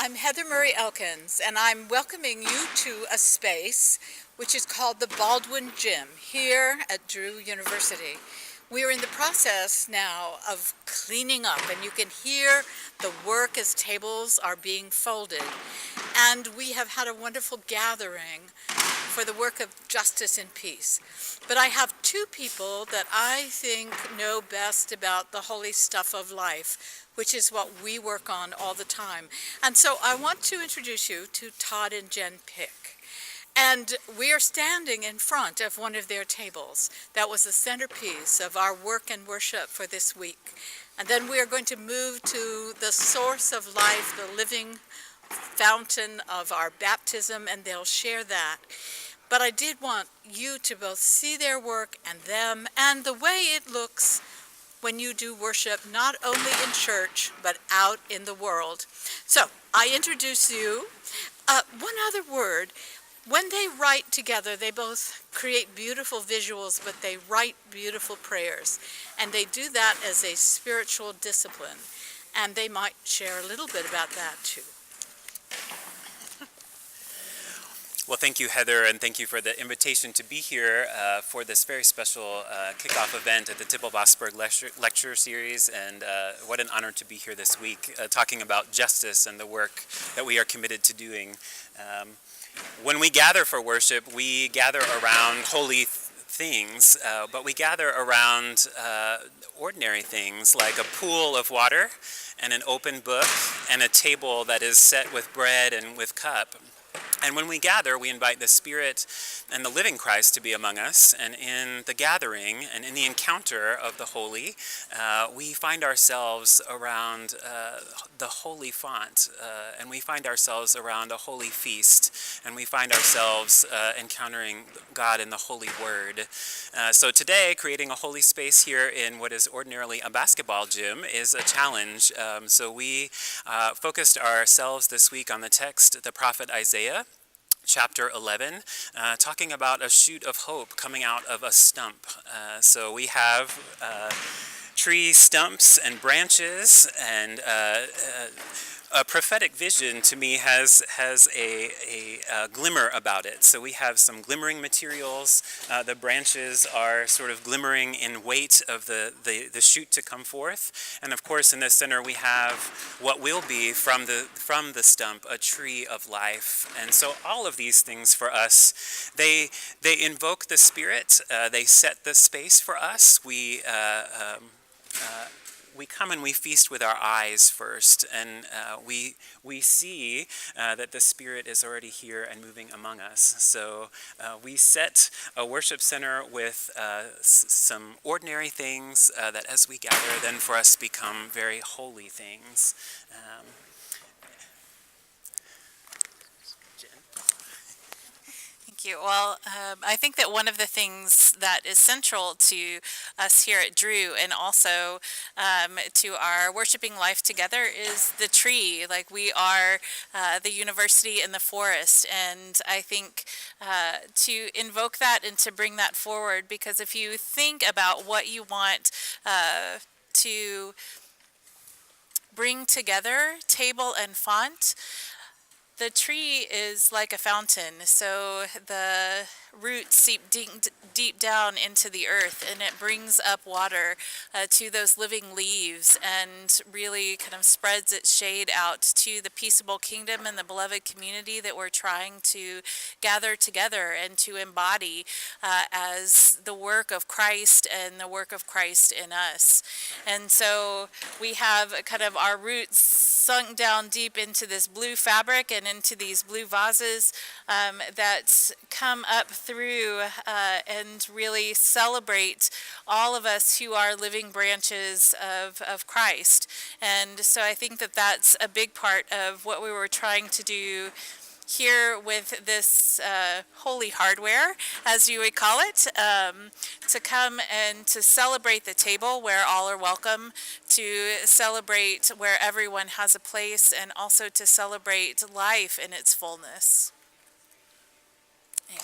I'm Heather Murray Elkins, and I'm welcoming you to a space which is called the Baldwin Gym here at Drew University. We are in the process now of cleaning up, and you can hear the work as tables are being folded. And we have had a wonderful gathering for the work of justice and peace. But I have two people that I think know best about the holy stuff of life, which is what we work on all the time. And so I want to introduce you to Todd and Jenn. And we are standing in front of one of their tables. That was the centerpiece of our work and worship for this week. And then we are going to move to the source of life, the living fountain of our baptism, and they'll share that. But I did want you to both see their work and them and the way it looks when you do worship, not only in church, but out in the world. So I introduce you. One other word. When they write together, they both create beautiful visuals, but they write beautiful prayers. And they do that as a spiritual discipline. And they might share a little bit about that too. Well, thank you, Heather, and thank you for the invitation to be here for this very special kickoff event at the Tipple lecture series. And what an honor to be here this week talking about justice and the work that we are committed to doing. When we gather for worship, we gather around holy things, but we gather around ordinary things like a pool of water and an open book and a table that is set with bread and with cup. And when we gather, we invite the Spirit and the living Christ to be among us. And in the gathering and in the encounter of the holy, we find ourselves around the holy font. And we find ourselves around a holy feast. And we find ourselves encountering God in the holy word. So today, creating a holy space here in what is ordinarily a basketball gym is a challenge. So we focused ourselves this week on the text, the prophet Isaiah, chapter 11, talking about a shoot of hope coming out of a stump. So we have tree stumps and branches, and a prophetic vision to me has a glimmer about it. So we have some glimmering materials. The branches are sort of glimmering in weight of the shoot to come forth. And of course, in the center, we have what will be from the stump a tree of life. And so all of these things for us, they invoke the Spirit. They set the space for us. We come and we feast with our eyes first, and we see that the Spirit is already here and moving among us. So we set a worship center with some ordinary things that as we gather, then for us become very holy things. Thank you. Well, I think that one of the things that is central to us here at Drew and also to our worshiping life together is the tree. Like, we are the university in the forest, and I think to invoke that and to bring that forward, because if you think about what you want to bring together, table and font, the tree is like a fountain, so the roots seep deep down into the earth, and it brings up water to those living leaves and really kind of spreads its shade out to the peaceable kingdom and the beloved community that we're trying to gather together and to embody as the work of Christ and the work of Christ in us. And so we have kind of our roots sunk down deep into this blue fabric and into these blue vases that come up through and really celebrate all of us who are living branches of Christ. And so I think that that's a big part of what we were trying to do here with this holy hardware, as you would call it, to come and to celebrate the table where all are welcome, to celebrate where everyone has a place, and also to celebrate life in its fullness. Amen.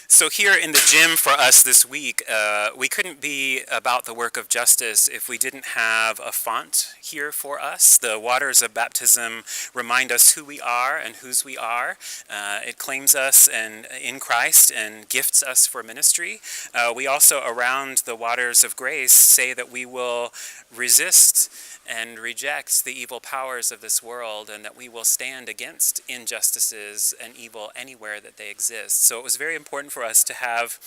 So here in the gym for us this week, we couldn't be about the work of justice if we didn't have a font here for us. The waters of baptism remind us who we are and whose we are. It claims us and in Christ and gifts us for ministry. We also, around the waters of grace, say that we will resist and reject the evil powers of this world, and that we will stand against injustices and evil anywhere that they exist. So it was very important for us to have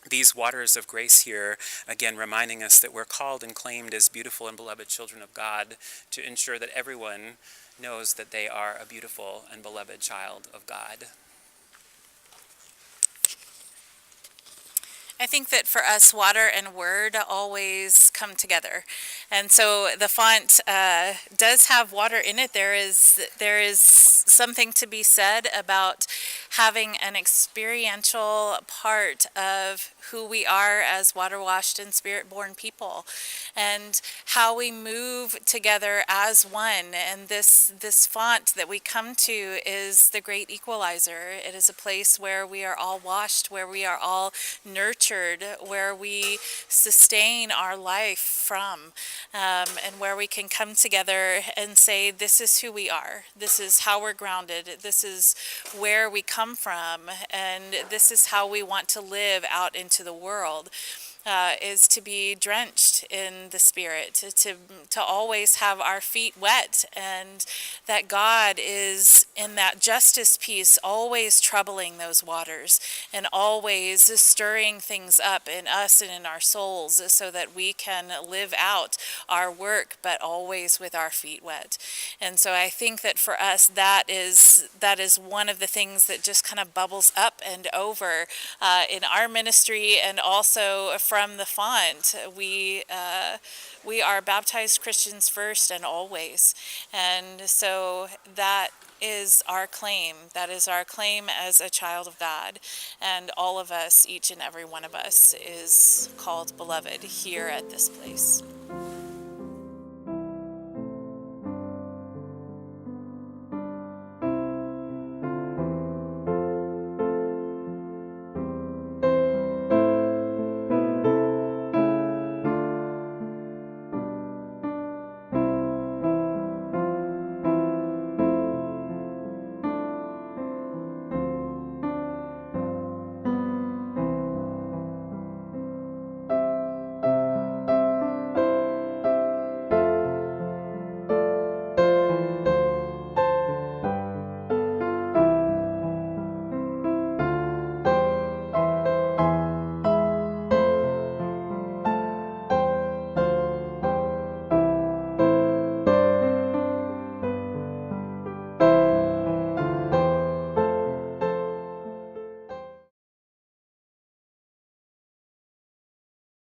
these waters of grace here, again reminding us that we're called and claimed as beautiful and beloved children of God, to ensure that everyone knows that they are a beautiful and beloved child of God. I think that for us, water and word always come together. And so the font does have water in it. There is something to be said about having an experiential part of who we are as water-washed and spirit-born people, and how we move together as one. And this font that we come to is the great equalizer. It is a place where we are all washed, where we are all nurtured, where we sustain our life from, and where we can come together and say, this is who we are, this is how we're grounded, this is where we come from, and this is how we want to live out into the world. Is to be drenched in the Spirit, to always have our feet wet, and that God is in that justice piece always troubling those waters and always stirring things up in us and in our souls so that we can live out our work, but always with our feet wet. And so I think that for us, that is one of the things that just kind of bubbles up and over in our ministry, and also from the font. We are baptized Christians first and always, and so that is our claim. That is our claim as a child of God, and all of us, each and every one of us, is called beloved here at this place.